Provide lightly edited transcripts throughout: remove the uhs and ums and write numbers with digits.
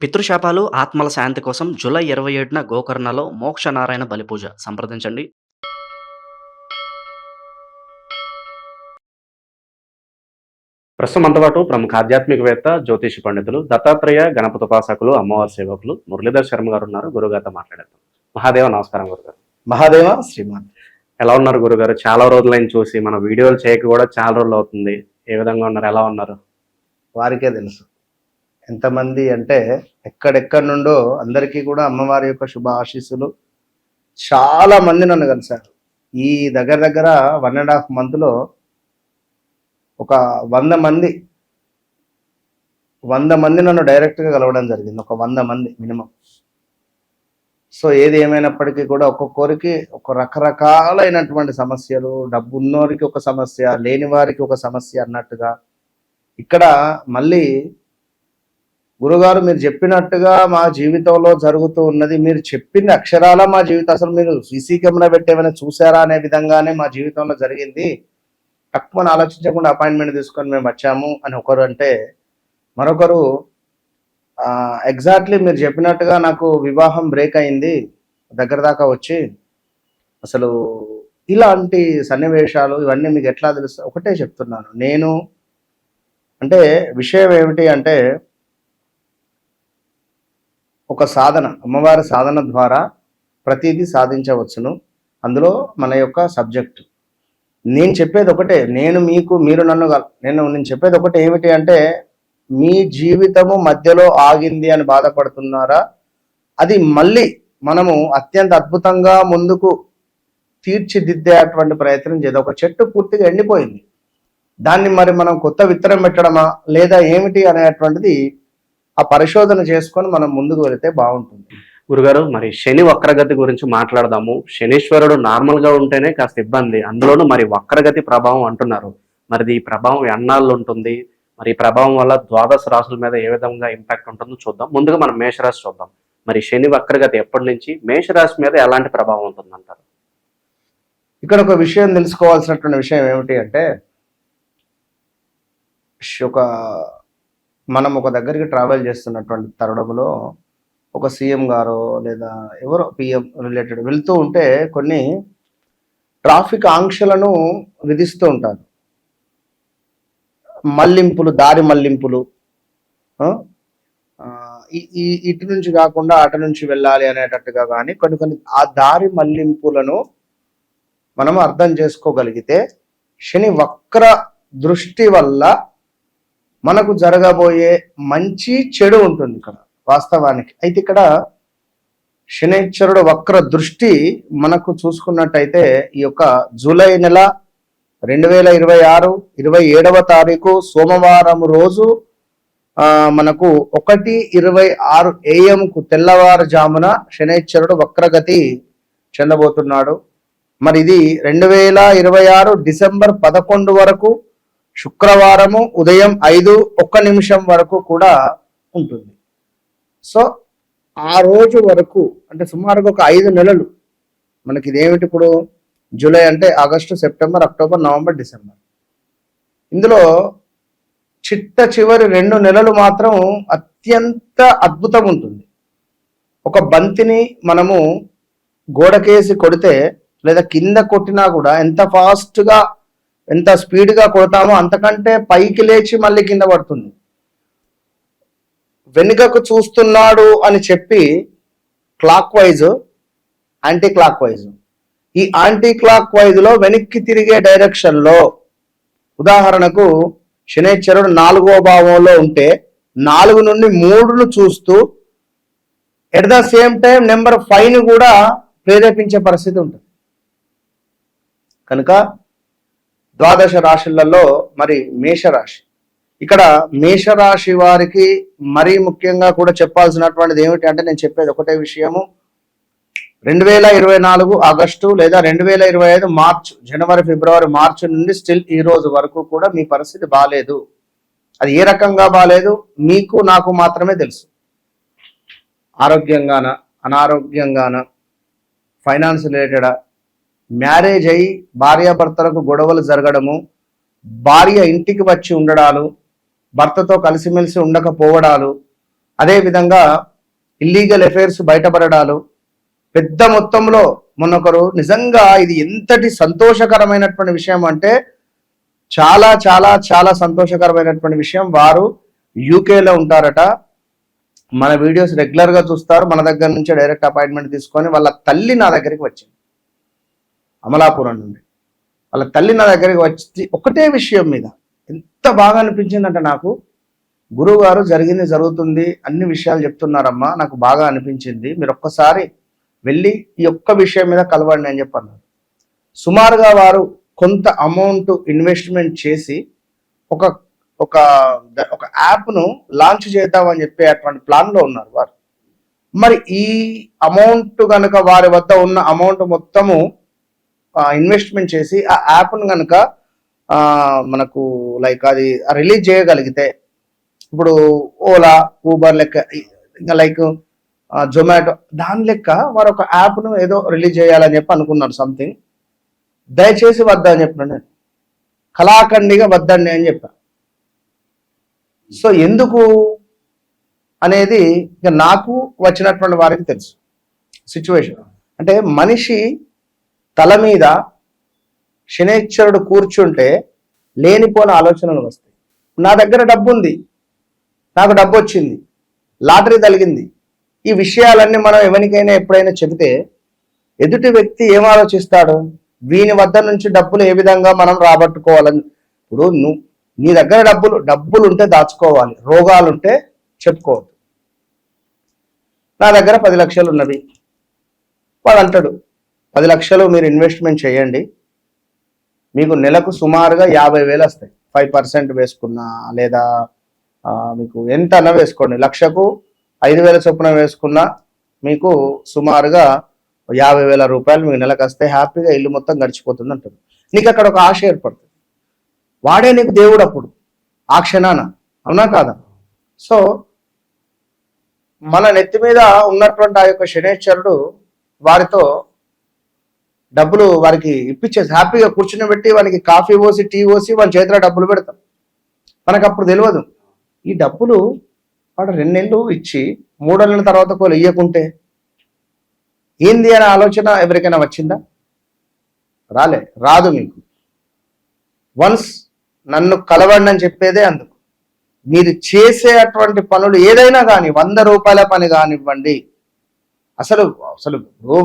పితృశాపాలు, ఆత్మల శాంతి కోసం జూలై 27న గోకర్ణలో మోక్షనారాయణ బలిపూజ సంప్రదించండి. ప్రస్తుతం మనతో పాటు ప్రముఖ ఆధ్యాత్మికవేత్త, జ్యోతిష పండితులు, దత్తాత్రేయ గణపతుపాసకులు, అమ్మవారి సేవకులు మురళీధర్ శర్మ గారు ఉన్నారు. గురుగారితో మాట్లాడేద్దాం. మహాదేవ నమస్కారం గురుగారు. మహాదేవ శ్రీమాన్. ఎలా ఉన్నారు గురుగారు? చాలా రోజులైన చూసి మన వీడియోలు చేయక కూడా చాలా రోజులు అవుతుంది. ఏ విధంగా ఉన్నారు? ఎలా ఉన్నారు? వారికే తెలుసు ఎంతమంది అంటే ఎక్కడెక్కడి నుండో అందరికీ కూడా అమ్మవారి యొక్క శుభ ఆశీస్సులు. చాలా మంది నన్ను కలిశారు. ఈ దగ్గర దగ్గర 1.5 monthలో ఒక 100 మంది నన్ను డైరెక్ట్గా కలవడం జరిగింది. ఒక 100 మంది మినిమం. సో ఏది ఏమైనప్పటికీ కూడా ఒక్కొక్కరికి ఒక రకరకాలైనటువంటి సమస్యలు, డబ్బు ఉన్నోరికి ఒక సమస్య, లేని వారికి ఒక సమస్య అన్నట్టుగా ఇక్కడ మళ్ళీ గురుగారు మీరు చెప్పినట్టుగా మా జీవితంలో జరుగుతూ ఉన్నది, మీరు చెప్పింది అక్షరాల మా జీవితం, అసలు మీరు సీసీ కెమెరా పెట్టేమైనా చూసారా అనే విధంగానే మా జీవితంలో జరిగింది. తక్కువ ఆలోచించకుండా అపాయింట్మెంట్ తీసుకొని మేము వచ్చాము అని ఒకరు అంటే, మరొకరు ఎగ్జాక్ట్లీ మీరు చెప్పినట్టుగా నాకు వివాహం బ్రేక్ అయింది దగ్గర దాకా వచ్చి, అసలు ఇలాంటి సన్నివేశాలు ఇవన్నీ మీకు ఎట్లా తెలుసు? ఒకటే చెప్తున్నాను నేను. అంటే విషయం ఏమిటి అంటే, ఒక సాధన, అమ్మవారి సాధన ద్వారా ప్రతిదీ సాధించవచ్చును. అందులో మన యొక్క సబ్జెక్టు. నేను చెప్పేది ఒకటే, మీరు నన్ను నేను చెప్పేది ఒకటే ఏమిటి అంటే, మీ జీవితము మధ్యలో ఆగింది అని బాధపడుతున్నారా? అది మళ్ళీ మనము అత్యంత అద్భుతంగా ముందుకు తీర్చిదిద్దేటువంటి ప్రయత్నం చేద్దాం. ఒక చెట్టు పూర్తిగా ఎండిపోయింది, దాన్ని మరి మనం కొత్త విత్తనం పెట్టడమా లేదా ఏమిటి అనేటువంటిది ఆ పరిశోధన చేసుకొని మనం ముందుకు వెళితే బాగుంటుంది. గురుగారు, మరి శని వక్రగతి గురించి మాట్లాడదాము. శనీశ్వరుడు నార్మల్ గా ఉంటేనే కాస్త ఇబ్బంది, అందులోనూ మరి వక్రగతి ప్రభావం అంటున్నారు. మరి ఈ ప్రభావం ఎన్నాళ్ళు ఉంటుంది? మరి ఈ ప్రభావం వల్ల ద్వాదశ రాశుల మీద ఏ విధంగా ఇంపాక్ట్ ఉంటుందో చూద్దాం. ముందుగా మనం మేషరాశి చూద్దాం. మరి శని వక్రగతి ఎప్పటి నుంచి మేషరాశి మీద ఎలాంటి ప్రభావం ఉంటుందంటారు? ఇక్కడ ఒక విషయం తెలుసుకోవాల్సినటువంటి విషయం ఏమిటి అంటే, మనం ఒక దగ్గరికి ట్రావెల్ చేస్తున్నటువంటి తరుణంలో ఒక సీఎం గారో లేదా ఎవరో పిఎం రిలేటెడ్ వెళ్తూ ఉంటే కొన్ని ట్రాఫిక్ ఆంక్షలను విధిస్తూ ఉంటారు. మళ్లింపులు, దారి మళ్లింపులు, ఇటు నుంచి కాకుండా అటు నుంచి వెళ్ళాలి అనేటట్టుగా కానీ కొన్ని ఆ దారి మళ్లింపులను మనం అర్థం చేసుకోగలిగితే శని వక్ర దృష్టి వల్ల మనకు జరగబోయే మంచి చెడు ఉంటుంది ఇక్కడ వాస్తవానికి. అయితే ఇక్కడ శనైశ్వరుడు వక్ర దృష్టి మనకు చూసుకున్నట్టయితే ఈ యొక్క జూలై నెల 2026 27వ తారీఖు సోమవారం రోజు మనకు 1:26 AM తెల్లవారుజామున శనైశ్వరుడు వక్రగతి చెందబోతున్నాడు. మరి ఇది 2026 డిసెంబర్ 11 వరకు శుక్రవారము ఉదయం 5:01 వరకు కూడా ఉంటుంది. సో ఆ రోజు వరకు అంటే సుమారుగా ఒక 5 నెలలు మనకి. ఇదేమిటి ఇప్పుడు జూలై అంటే August, September, October, November, December. ఇందులో చివరి 2 నెలలు మాత్రం అత్యంత అద్భుతం ఉంటుంది. ఒక బంతిని మనము గోడకేసి కొడితే లేదా కింద కొట్టినా కూడా ఎంత ఫాస్ట్గా ఎంత స్పీడ్గా కొడతామో అంతకంటే పైకి లేచి మళ్ళీ కింద పడుతుంది. వెనుకకు చూస్తున్నాడు అని చెప్పి clock wise, anti clock wise, ఈ యాంటీ క్లాక్ వైజ్ లో వెనక్కి తిరిగే డైరెక్షన్ లో, ఉదాహరణకు శనైశ్వరుడు 4వ భావంలో ఉంటే 4 నుండి 3ను చూస్తూ at the same time number 5ని కూడా ప్రేరేపించే పరిస్థితి ఉంటుంది. కనుక ద్వాదశ రాశులలో మరి మేషరాశి, ఇక్కడ మేషరాశి వారికి మరీ ముఖ్యంగా కూడా చెప్పాల్సినటువంటిది ఏమిటి అంటే, నేను చెప్పేది ఒకటే విషయము. 2024 ఆగస్టు లేదా 2025 మార్చ్, జనవరి, ఫిబ్రవరి, మార్చి నుండి స్టిల్ ఈ రోజు వరకు కూడా మీ పరిస్థితి బాగాలేదు. అది ఏ రకంగా బాగాలేదు మీకు నాకు మాత్రమే తెలుసు. ఆరోగ్యంగాన, అనారోగ్యంగాన, ఫైనాన్స్ రిలేటెడా, మ్యారేజ్ అయి భార్యాభర్తలకు గొడవలు జరగడము, భార్య ఇంటికి వచ్చి ఉండడాలు, భర్తతో కలిసిమెలిసి ఉండకపోవడాలు, అదేవిధంగా ఇల్లీగల్ అఫైర్స్ బయటపడడాలు, పెద్ద మొత్తంలో మొన్నొకరు, నిజంగా ఇది ఎంతటి సంతోషకరమైనటువంటి విషయం అంటే చాలా చాలా చాలా సంతోషకరమైనటువంటి విషయం. వారు యూకేలో ఉంటారట. మన వీడియోస్ రెగ్యులర్గా చూస్తారు. మన దగ్గర నుంచి డైరెక్ట్ అపాయింట్మెంట్ తీసుకొని వాళ్ళ తల్లి నా దగ్గరికి వచ్చింది, అమలాపురం నుండి. వాళ్ళ తల్లి నా దగ్గరికి వచ్చి ఒకటే విషయం మీద ఎంత బాగా అనిపించిందంటే, నాకు గురువు గారు జరిగింది జరుగుతుంది అన్ని విషయాలు చెప్తున్నారమ్మా, నాకు బాగా అనిపించింది, మీరు ఒక్కసారి వెళ్ళి ఈ ఒక్క విషయం మీద కలవండి అని చెప్పన్నారు. సుమారుగా వారు కొంత అమౌంట్ ఇన్వెస్ట్మెంట్ చేసి ఒక ఒక ఒక యాప్ను లాంచ్ చేద్దామని చెప్పి అటువంటి ప్లాన్లో ఉన్నారు వారు. మరి ఈ అమౌంట్ కనుక, వారి వద్ద ఉన్న అమౌంట్ మొత్తము ఇన్వెస్ట్మెంట్ చేసి ఆ యాప్ను కనుక మనకు లైక్ అది రిలీజ్ చేయగలిగితే, ఇప్పుడు ఓలా, ఊబర్ లెక్క, ఇంకా లైక్ జొమాటో దాని లెక్క వారు ఒక యాప్ను ఏదో రిలీజ్ చేయాలని చెప్పి అనుకున్నారు సంథింగ్. దయచేసి వద్దా అని చెప్పిన నేను, కళాఖండిగా వద్దండి అని చెప్పా. సో ఎందుకు అనేది ఇక నాకు వచ్చినటువంటి వారికి తెలుసు సిచ్యువేషన్. అంటే మనిషి తల మీద శనేశ్వరుడు కూర్చుంటే లేనిపోని ఆలోచనలు వస్తాయి. నా దగ్గర డబ్బు ఉంది, నాకు డబ్బు వచ్చింది, లాటరీ తగిలింది, ఈ విషయాలన్నీ మనం ఎవరికైనా ఎప్పుడైనా చెబితే ఎదుటి వ్యక్తి ఏం ఆలోచిస్తాడు? వీని వద్ద నుంచి డబ్బులు ఏ విధంగా మనం రాబట్టుకోవాలని. ఇప్పుడు నీ దగ్గర డబ్బులు ఉంటే దాచుకోవాలి, రోగాలుంటే చెప్పుకోవద్దు. నా దగ్గర 10 లక్షలు ఉన్నవి, వాడు అంటాడు 10 లక్షలు మీరు ఇన్వెస్ట్మెంట్ చేయండి, మీకు నెలకు సుమారుగా 50,000 వస్తాయి, 5% వేసుకున్నా, లేదా మీకు ఎంత అన్నా వేసుకోండి, లక్షకు 5,000 చొప్పున వేసుకున్నా మీకు సుమారుగా 50,000 రూపాయలు మీకు నెలకు వస్తే హ్యాపీగా ఇల్లు మొత్తం గడిచిపోతుంది అంటాడు. నీకు అక్కడ ఒక ఆశ ఏర్పడుతుంది, వాడే నీకు దేవుడు అప్పుడు ఆ క్షణాన, అవునా కాదా? సో మన నెత్తి మీద ఉన్నటువంటి ఆ యొక్క శనేశ్వరుడు వారితో డబ్బులు వారికి ఇప్పించేసి హ్యాపీగా కూర్చుని పెట్టి వానికి కాఫీ పోసి టీ పోసి వాళ్ళ చేతిలో డబ్బులు పెడతాం. మనకు అప్పుడు తెలియదు ఈ డబ్బులు వాడు 2 నెలలు ఇచ్చి 3 నెలల తర్వాత కోలు ఇయ్యకుంటే ఏంది అనే ఆలోచన ఎవరికైనా వచ్చిందా? రాదు మీకు. వన్స్ నన్ను కలవండి అని చెప్పేదే అందుకు. మీరు చేసే అటువంటి పనులు ఏదైనా కానీ, 100 రూపాయల పని కానివ్వండి, అసలు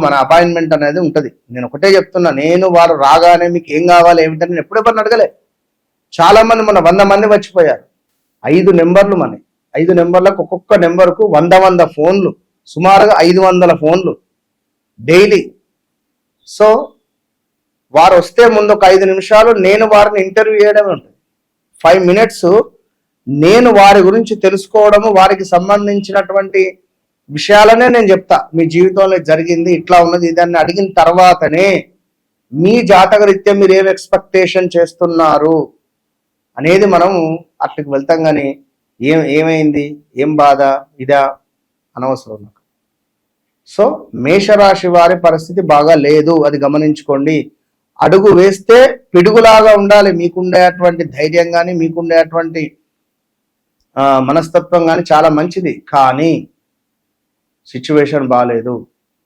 మన అపాయింట్మెంట్ అనేది ఉంటుంది. నేను ఒకటే చెప్తున్నా, నేను వారు రాగానే మీకు ఏం కావాలి ఏమిటని నేను ఎప్పుడూ పని అడగలే. చాలా మంది మన 100 మంది వచ్చిపోయారు. 5 నెంబర్లు మన 5 నెంబర్లకు ఒక్కొక్క నెంబర్కు 100 ఫోన్లు, సుమారుగా 500 ఫోన్లు డైలీ. సో వారు వస్తే ముందు ఒక 5 నిమిషాలు నేను వారిని ఇంటర్వ్యూ చేయడమే ఉంటుంది. 5 మినిట్స్ నేను వారి గురించి తెలుసుకోవడము, వారికి సంబంధించినటువంటి విషయాలనే నేను చెప్తా. మీ జీవితంలో జరిగింది ఇట్లా ఉన్నది ఇదాన్ని అడిగిన తర్వాతనే మీ జాతకరీత్యా మీరు ఏం ఎక్స్పెక్టేషన్ చేస్తున్నారు అనేది మనం అట్లకి వెళ్తాం. కానీ ఏమైంది, ఏం బాధ, ఇదా అనవసరం నాకు. సో మేషరాశి వారి పరిస్థితి బాగా లేదు, అది గమనించుకోండి. అడుగు వేస్తే పిడుగులాగా ఉండాలి. మీకుండేటువంటి ధైర్యం కానీ, మీకుండేటువంటి మనస్తత్వం కానీ చాలా మంచిది. కానీ సిచ్యువేషన్ బాగాలేదు,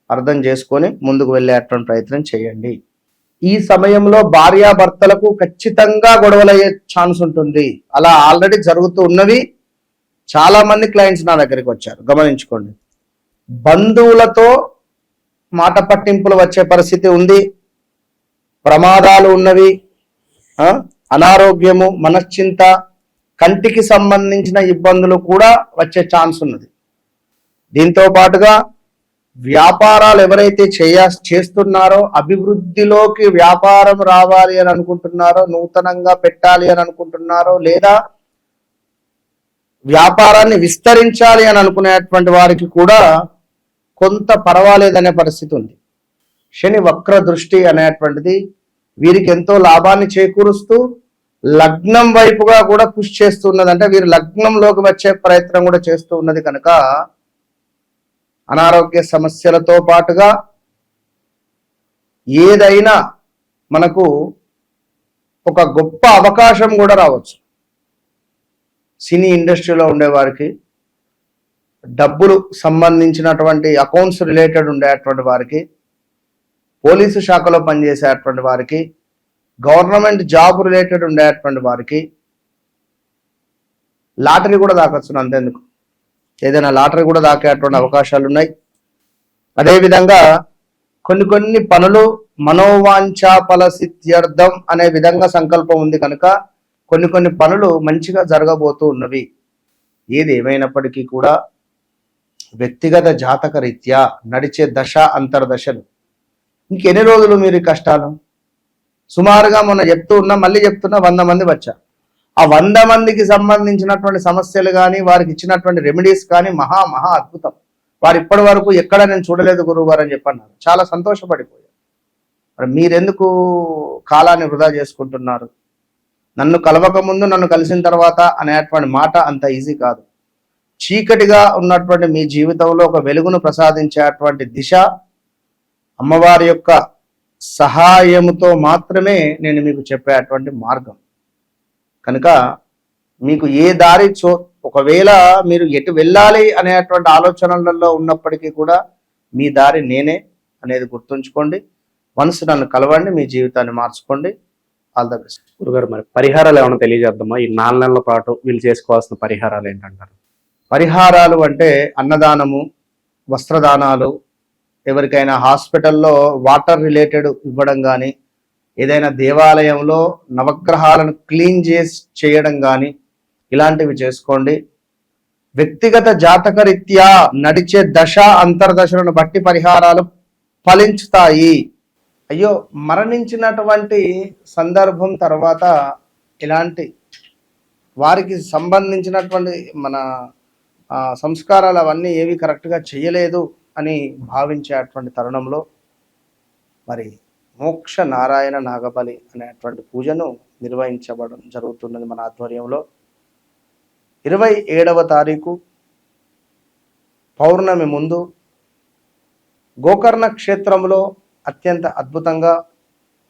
అర్థం చేసుకొని ముందుకు వెళ్ళేటువంటి ప్రయత్నం చేయండి. ఈ సమయంలో భార్యాభర్తలకు ఖచ్చితంగా గొడవలయ్యే ఛాన్స్ ఉంటుంది. అలా ఆల్రెడీ జరుగుతూ ఉన్నవి. చాలా మంది క్లయింట్స్ నా దగ్గరికి వచ్చారు, గమనించుకోండి. బంధువులతో మాట పట్టింపులు వచ్చే పరిస్థితి ఉంది, ప్రమాదాలు ఉన్నవి, అనారోగ్యము, మనశ్చింత, కంటికి సంబంధించిన ఇబ్బందులు కూడా వచ్చే ఛాన్స్ ఉన్నది. దీంతో పాటుగా వ్యాపారాలు ఎవరైతే చేస్తున్నారో, అభివృద్ధిలోకి వ్యాపారం రావాలి అని అనుకుంటున్నారో, నూతనంగా పెట్టాలి అని అనుకుంటున్నారో, లేదా వ్యాపారాన్ని విస్తరించాలి అని అనుకునేటువంటి వారికి కూడా కొంత పర్వాలేదనే పరిస్థితి ఉంది. శని వక్ర దృష్టి అనేటువంటిది వీరికి ఎంతో లాభాన్ని చేకూరుస్తూ లగ్నం వైపుగా కూడా కృషి చేస్తున్నది. అంటే వీరు లగ్నంలోకి వచ్చే ప్రయత్నం కూడా చేస్తూ ఉన్నది. కనుక అనారోగ్య సమస్యలతో పాటుగా ఏదైనా మనకు ఒక గొప్ప అవకాశం కూడా రావచ్చు. సినీ ఇండస్ట్రీలో ఉండేవారికి డబ్బులు సంబంధించినటువంటి అకౌంట్స్ రిలేటెడ్ ఉండేటువంటి వారికి, పోలీసు శాఖలో పనిచేసేటువంటి వారికి, గవర్నమెంట్ జాబ్ రిలేటెడ్ ఉండేటువంటి వారికి లాటరీ కూడా దాకొచ్చు. అంతేందుకు, ఏదైనా లాటరీ కూడా దాకేటువంటి అవకాశాలు ఉన్నాయి. అదేవిధంగా కొన్ని పనులు మనోవాంఛా ఫలసిద్ధ్యర్థం అనే విధంగా సంకల్పం ఉంది కనుక కొన్ని పనులు మంచిగా జరగబోతూ ఉన్నవి. ఏది ఏమైనప్పటికీ కూడా వ్యక్తిగత జాతక రీత్యా నడిచే దశ అంతర్దశలు. ఇంకెన్ని రోజులు మీరు కష్టాలు? సుమారుగా మొన్న మళ్ళీ చెప్తున్నా 100 మంది వచ్చారు. ఆ 100 మందికి సంబంధించినటువంటి సమస్యలు కానీ, వారికి ఇచ్చినటువంటి రెమెడీస్ కానీ మహా అద్భుతం. వారు ఇప్పటి వరకు ఎక్కడ నేను చూడలేదు గురువు గారు అని చెప్పన్నారు. చాలా సంతోషపడిపోయారు. మరి మీరెందుకు కాలాన్ని వృధా చేసుకుంటున్నారు? నన్ను కలవక ముందు, నన్ను కలిసిన తర్వాత అనేటువంటి మాట అంత ఈజీ కాదు. చీకటిగా ఉన్నటువంటి మీ జీవితంలో ఒక వెలుగును ప్రసాదించేటువంటి దిశ అమ్మవారి యొక్క సహాయముతో మాత్రమే నేను మీకు చెప్పేటువంటి మార్గం. కనుక మీకు ఏ దారి ఒకవేళ మీరు ఎటు వెళ్ళాలి అనేటువంటి ఆలోచనలలో ఉన్నప్పటికీ కూడా మీ దారి నేనే అనేది గుర్తుంచుకోండి. మనసు నన్ను కలవండి, మీ జీవితాన్ని మార్చుకోండి. All the best. గురుగారు, మరి పరిహారాలు ఏమైనా తెలియజేద్దామా? ఈ 4 నెలల పాటు వీళ్ళు చేసుకోవాల్సిన పరిహారాలు ఏంటంటారు? పరిహారాలు అంటే అన్నదానము, వస్త్రదానాలు, ఎవరికైనా హాస్పిటల్లో వాటర్ రిలేటెడ్ ఇవ్వడం కానీ, ఏదైనా దేవాలయంలో నవగ్రహాలను క్లీన్ చేయడం కానీ, ఇలాంటివి చేసుకోండి. వ్యక్తిగత జాతక రీత్యా నడిచే దశ అంతర్దశలను బట్టి పరిహారాలు ఫలించుతాయి. అయ్యో, మరణించినటువంటి సందర్భం తర్వాత ఇలాంటి వారికి సంబంధించినటువంటి మన సంస్కారాలు అవన్నీ ఏవి కరెక్ట్గా చేయలేదు అని భావించేటువంటి తరుణంలో మరి మోక్ష నారాయణ నాగబలి అనేటువంటి పూజను నిర్వహించబడడం జరుగుతున్నది మన ఆధ్వర్యంలో. 27వ తారీఖు పౌర్ణమి ముందు గోకర్ణ క్షేత్రంలో అత్యంత అద్భుతంగా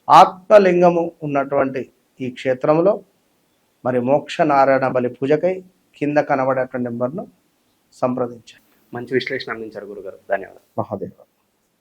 ఆత్మలింగము ఉన్నటువంటి ఈ క్షేత్రంలో మరి మోక్ష నారాయణ బలి పూజకై కింద కనబడేటువంటి నెంబర్ను సంప్రదించారు. మంచి విశ్లేషణ అందించారు గురుగారు. ధన్యవాదాలు. మహాదేవ.